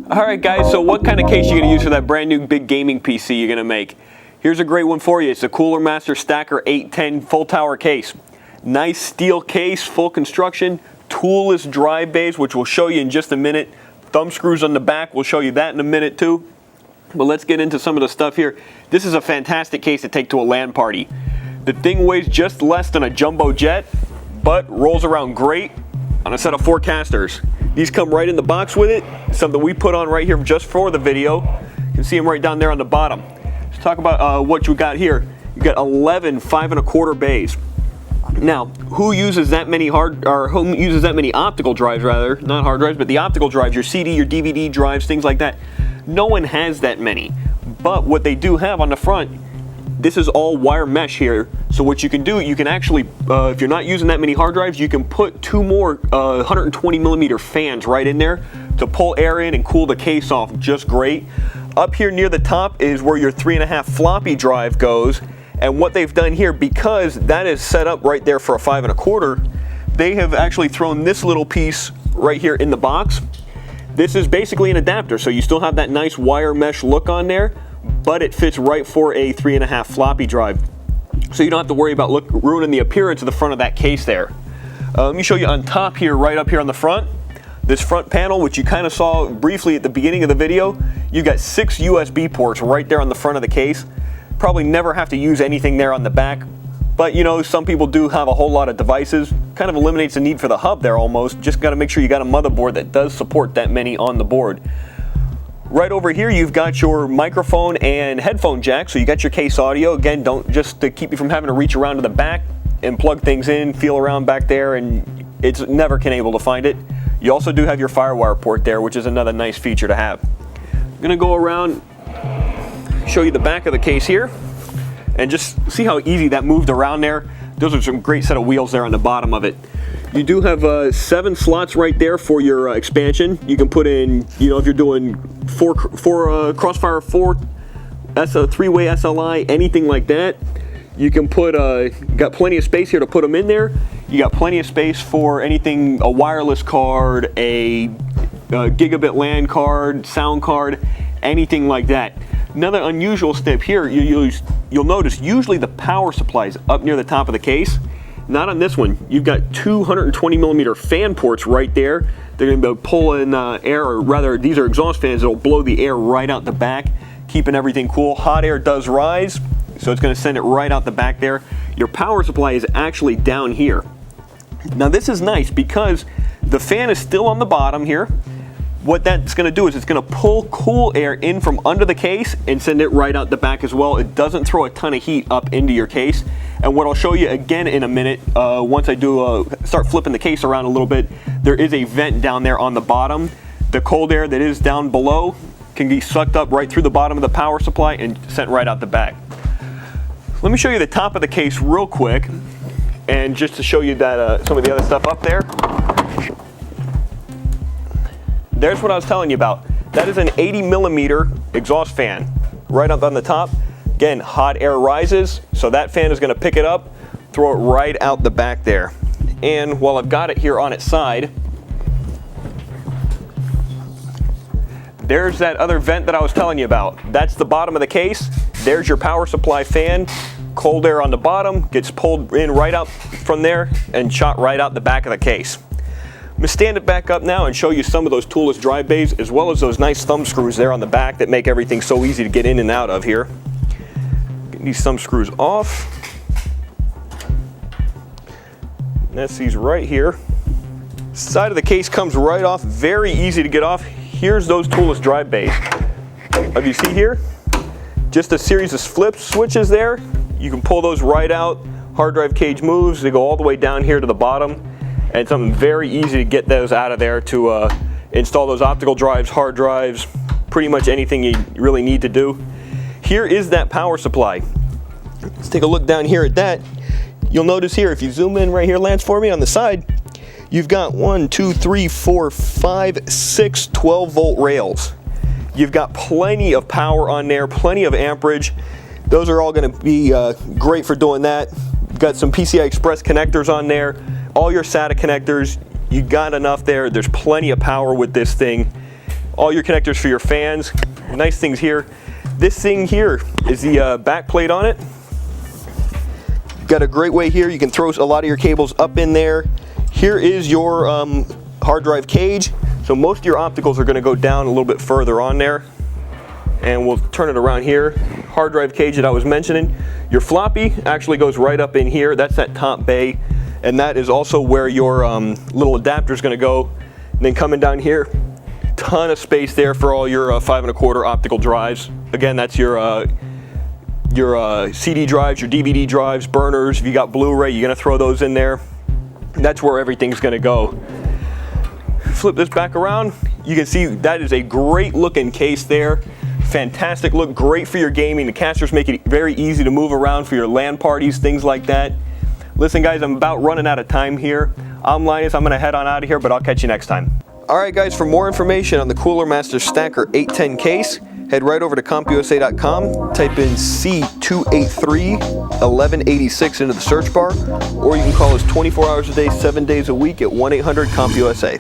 Alright guys, so what kind of case are you going to use for that brand new big gaming PC you're going to make? Here's a great one for you. It's the Cooler Master Stacker 810 full tower case. Nice steel case, full construction, toolless drive bays, which we'll show you in just a minute. Thumb screws on the back, we'll show you that in a minute too. But let's get into some of the stuff here. This is a fantastic case to take to a LAN party. The thing weighs just less than a jumbo jet, but rolls around great on a set of 4 casters. These come right in the box with it, something we put on right here just for the video. You can see them right down there on the bottom. Let's talk about what you got here. You got 11 5 1/4 bays. Now, who uses that many optical drives rather, not hard drives, but the optical drives, your CD, your DVD drives, things like that. No one has that many. But what they do have on the front, this is all wire mesh here. So what you can do, you can actually, if you're not using that many hard drives, you can put 2 more 120mm fans right in there to pull air in and cool the case off just great. Up here near the top is where your 3.5 floppy drive goes. And what they've done here, because that is set up right there for a 5 1/4, they have actually thrown this little piece right here in the box. This is basically an adapter, so you still have that nice wire mesh look on there, but it fits right for a 3.5 floppy drive. So you don't have to worry about ruining the appearance of the front of that case there. Let me show you on top here, right up here on the front. This front panel, which you kind of saw briefly at the beginning of the video, you've got 6 USB ports right there on the front of the case. Probably never have to use anything there on the back, but you know, some people do have a whole lot of devices. Kind of eliminates the need for the hub there almost. Just got to make sure you got a motherboard that does support that many on the board. Right over here you've got your microphone and headphone jack, so you got your case audio. Again, don't just to keep you from having to reach around to the back and plug things in, feel around back there, and it's never can able to find it. You also do have your FireWire port there, which is another nice feature to have. I'm going to go around, show you the back of the case here, and just see how easy that moved around there. Those are some great set of wheels there on the bottom of it. You do have 7 slots right there for your expansion. You can put in, you know, if you're doing 4 Crossfire 4, that's a 3-way SLI, anything like that. You can put, got plenty of space here to put them in there. You got plenty of space for anything, a wireless card, a gigabit LAN card, sound card, anything like that. Another unusual step here, you'll notice usually the power supply is up near the top of the case. Not on this one. You've got 220mm fan ports right there. They're going to be pulling air, or rather these are exhaust fans that'll blow the air right out the back, keeping everything cool. Hot air does rise, so it's going to send it right out the back there. Your power supply is actually down here. Now this is nice because the fan is still on the bottom here. What that's going to do is it's going to pull cool air in from under the case and send it right out the back as well. It doesn't throw a ton of heat up into your case. And what I'll show you again in a minute, once I do start flipping the case around a little bit, there is a vent down there on the bottom. The cold air that is down below can be sucked up right through the bottom of the power supply and sent right out the back. Let me show you the top of the case real quick, and just to show you that some of the other stuff up there. There's what I was telling you about. That is an 80mm exhaust fan right up on the top. Again, hot air rises, so that fan is going to pick it up, throw it right out the back there. And while I've got it here on its side, there's that other vent that I was telling you about. That's the bottom of the case. There's your power supply fan. Cold air on the bottom gets pulled in right out from there and shot right out the back of the case. I'm going to stand it back up now and show you some of those toolless drive bays, as well as those nice thumb screws there on the back that make everything so easy to get in and out of here. Get these thumb screws off. And that's these right here. Side of the case comes right off, very easy to get off. Here's those toolless drive bays. As you see here, just a series of flip switches there. You can pull those right out. Hard drive cage moves, they go all the way down here to the bottom. And it's something very easy to get those out of there to install those optical drives, hard drives, pretty much anything you really need to do. Here is that power supply. Let's take a look down here at that. You'll notice here, if you zoom in right here, Lance, for me on the side, you've got 1, 2, 3, 4, 5, 6 12-volt rails. You've got plenty of power on there, plenty of amperage. Those are all going to be great for doing that. You've got some PCI Express connectors on there. All your SATA connectors. You got enough there. There's plenty of power with this thing. All your connectors for your fans. Nice things here. This thing here is the back plate on it. Got a great way here. You can throw a lot of your cables up in there. Here is your hard drive cage. So most of your opticals are going to go down a little bit further on there. And we'll turn it around here. Hard drive cage that I was mentioning. Your floppy actually goes right up in here. That's that top bay. And that is also where your little adapter is going to go. And then coming down here, ton of space there for all your 5 1/4 optical drives. Again, that's your CD drives, your DVD drives, burners. If you got Blu-ray, you're going to throw those in there. That's where everything's going to go. Flip this back around. You can see that is a great looking case there. Fantastic look, great for your gaming. The casters make it very easy to move around for your LAN parties, things like that. Listen guys, I'm about running out of time here. I'm Linus, I'm gonna head on out of here, but I'll catch you next time. All right guys, for more information on the Cooler Master Stacker 810 case, head right over to CompUSA.com, type in C283-1186 into the search bar, or you can call us 24 hours a day, 7 days a week at 1-800-CompUSA.